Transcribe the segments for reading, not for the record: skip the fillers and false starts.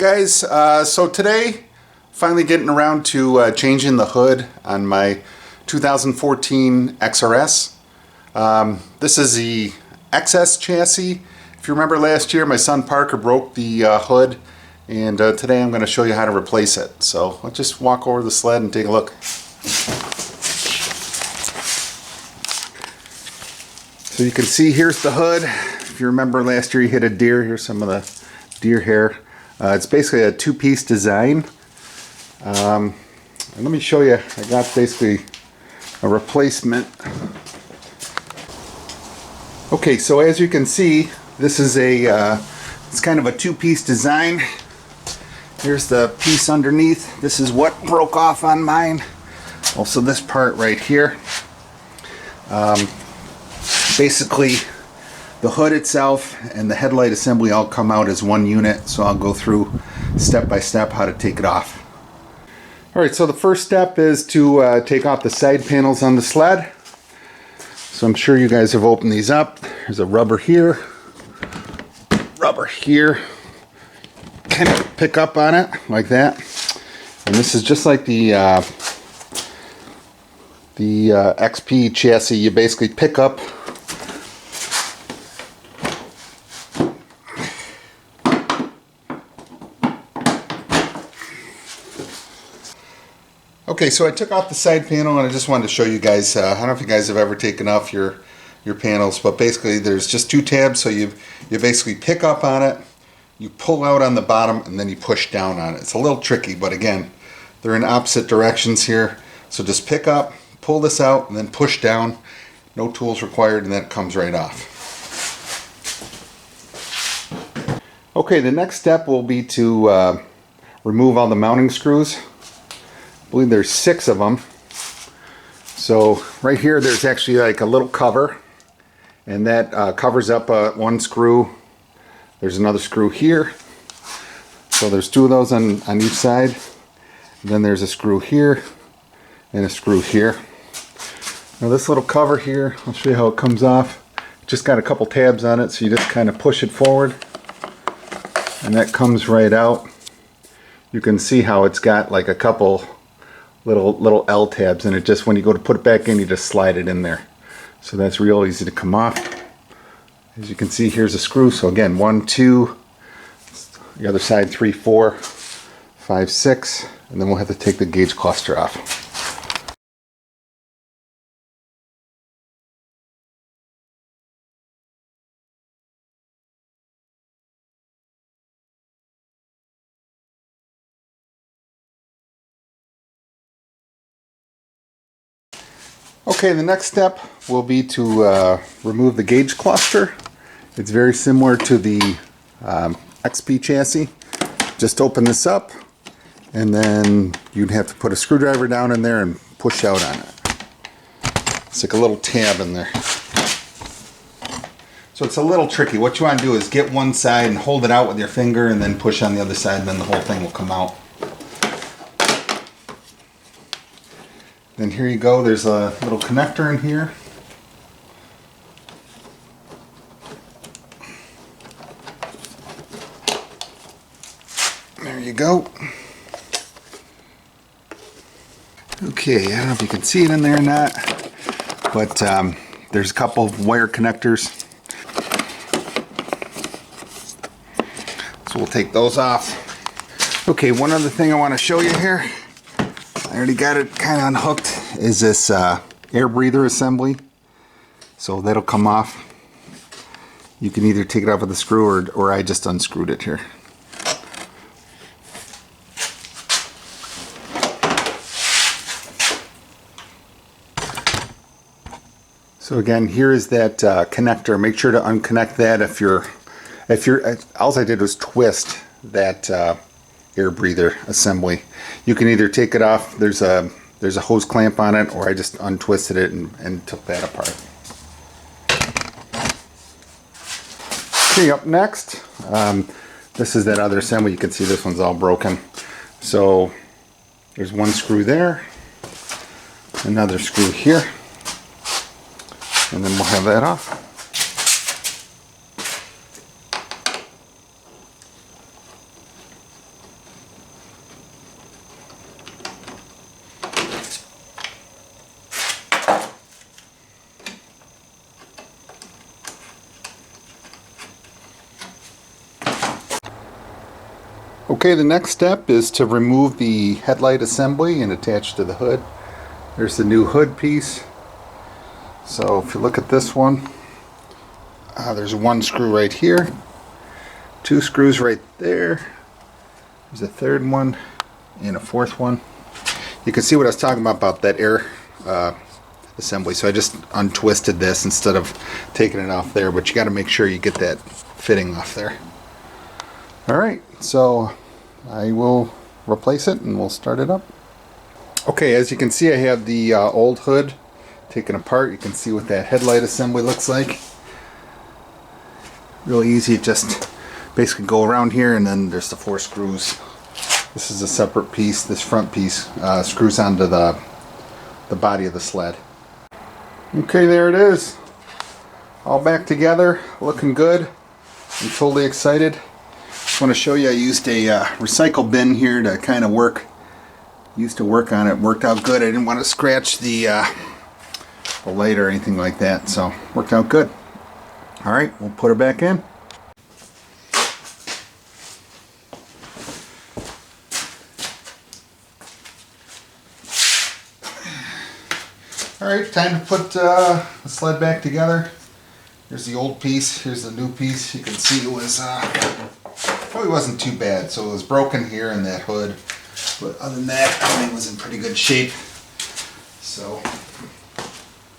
guys, so today finally getting around to changing the hood on my 2014 XRS. This is the XS chassis. If you remember last year, my son Parker broke the hood, and today I'm going to show you how to replace it. So let's just walk over the sled and take a look. So you can see here's the hood. If you remember last year he hit a deer, here's some of the deer hair. It's basically a two-piece design. And let me show you, I got basically a replacement. Okay, so as you can see, this is it's kind of a two-piece design. Here's the piece underneath. This is what broke off on mine. Also this part right here. Basically, the hood itself and the headlight assembly all come out as one unit, so I'll go through step by step how to take it off. Alright, so the first step is to take off the side panels on the sled. So I'm sure you guys have opened these up. There's a rubber here, kind of pick up on it like that. And this is just like the XP chassis. You basically pick up Okay, so I took off the side panel and I just wanted to show you guys, I don't know if you guys have ever taken off your panels, but basically there's just two tabs, so you basically pick up on it, you pull out on the bottom, and then you push down on it. It's a little tricky, but again, they're in opposite directions here, so just pick up, pull this out, and then push down. No tools required, and then it comes right off. Okay, the next step will be to remove all the mounting screws. I believe there's 6 of them. So right here there's actually like a little cover, and that covers up one screw. There's another screw here, so there's 2 of those on each side. And then there's a screw here and a screw here. Now this little cover here, I'll show you how it comes off. Just got a couple tabs on it, so you just kind of push it forward and that comes right out. You can see how it's got like a couple little L tabs, and it just, when you go to put it back in, you just slide it in there. So that's real easy to come off. As you can see, here's a screw. So again, 1, 2, the other side 3, 4, 5, 6, and then we'll have to take the gauge cluster off. Okay, the next step will be to remove the gauge cluster. It's very similar to the XP chassis. Just open this up, and then you'd have to put a screwdriver down in there and push out on it. It's like a little tab in there. So it's a little tricky. What you want to do is get one side and hold it out with your finger, and then push on the other side, and then the whole thing will come out. Then here you go, there's a little connector in here. There you go. Okay, I don't know if you can see it in there or not, but there's a couple of wire connectors. So we'll take those off. Okay, one other thing I want to show you here. I already got it kind of unhooked, is this air breather assembly. So that'll come off. You can either take it off with a screw, or I just unscrewed it here. So again, here is that connector. Make sure to unconnect that if you're all I did was twist that air breather assembly. You can either take it off, there's a hose clamp on it, or I just untwisted it and took that apart. Okay, up next, this is that other assembly. You can see this one's all broken. So there's one screw there, another screw here, and then we'll have that off. Okay, the next step is to remove the headlight assembly and attach to the hood. There's the new hood piece. So if you look at this one, there's one screw right here, two screws right there, there's a third one and a fourth one. You can see what I was talking about that air assembly. So I just untwisted this instead of taking it off there, but you got to make sure you get that fitting off there. Alright, so I will replace it and we'll start it up. Okay, as you can see, I have the old hood taken apart. You can see what that headlight assembly looks like. Really easy, just basically go around here and then there's the 4 screws. This is a separate piece. This front piece screws onto the body of the sled. Okay, there it is. All back together, looking good. I'm totally excited. Just want to show you I used a recycle bin here to kind of work on it. Worked out good. I didn't want to scratch the light or anything like that, so worked out good. Alright, we'll put her back in. Alright, time to put the sled back together. Here's the old piece, here's the new piece. You can see it was probably wasn't too bad. So it was broken here in that hood, but other than that, everything was in pretty good shape. So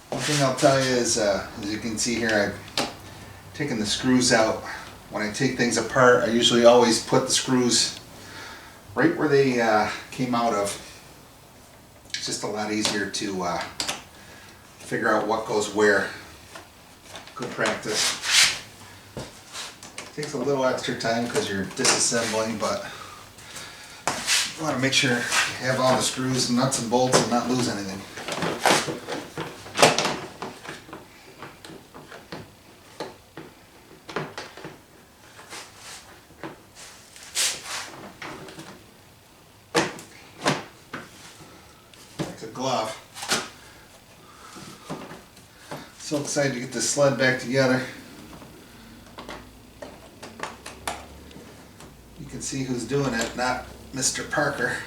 one thing I'll tell you is, as you can see here, I've taken the screws out. When I take things apart, I usually always put the screws right where they came out of. It's just a lot easier to figure out what goes where. Good practice. Takes a little extra time because you're disassembling, but you want to make sure you have all the screws and nuts and bolts and not lose anything. Like a glove. So excited to get this sled back together. You can see who's doing it, not Mr. Parker.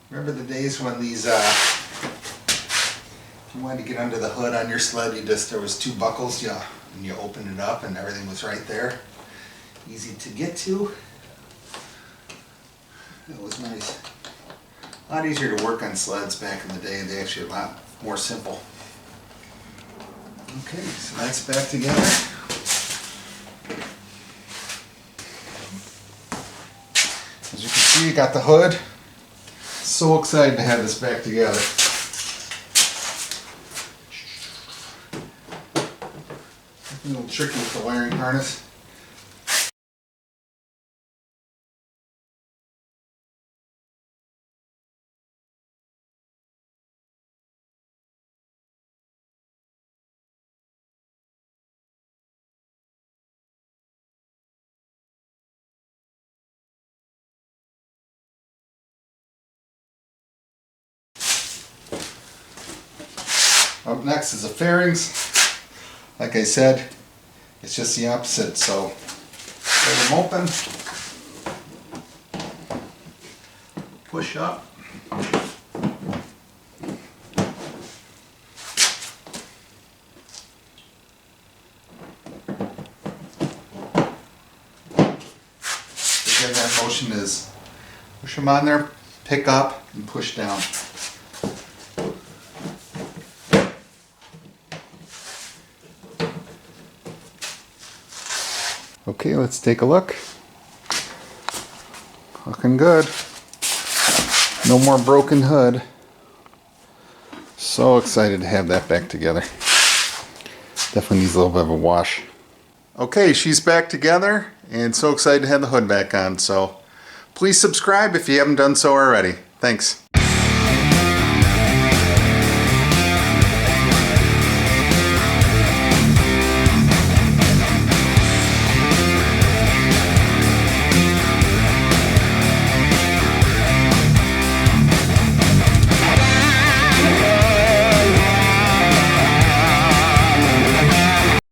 Remember the days when these if you wanted to get under the hood on your sled, there was 2 buckles, and you opened it up and everything was right there. Easy to get to. It was nice. A lot easier to work on sleds back in the day. They actually a lot more simple. Okay, so that's back together. As you can see, you got the hood. So excited to have this back together. A little tricky with the wiring harness. Up next is the fairings. Like I said, it's just the opposite, so get them open, push up, again, that motion is push them on there, pick up, and push down. Okay, let's take a look. Looking good. No more broken hood. So excited to have that back together. Definitely needs a little bit of a wash. Okay, she's back together and so excited to have the hood back on. So please subscribe if you haven't done so already. Thanks.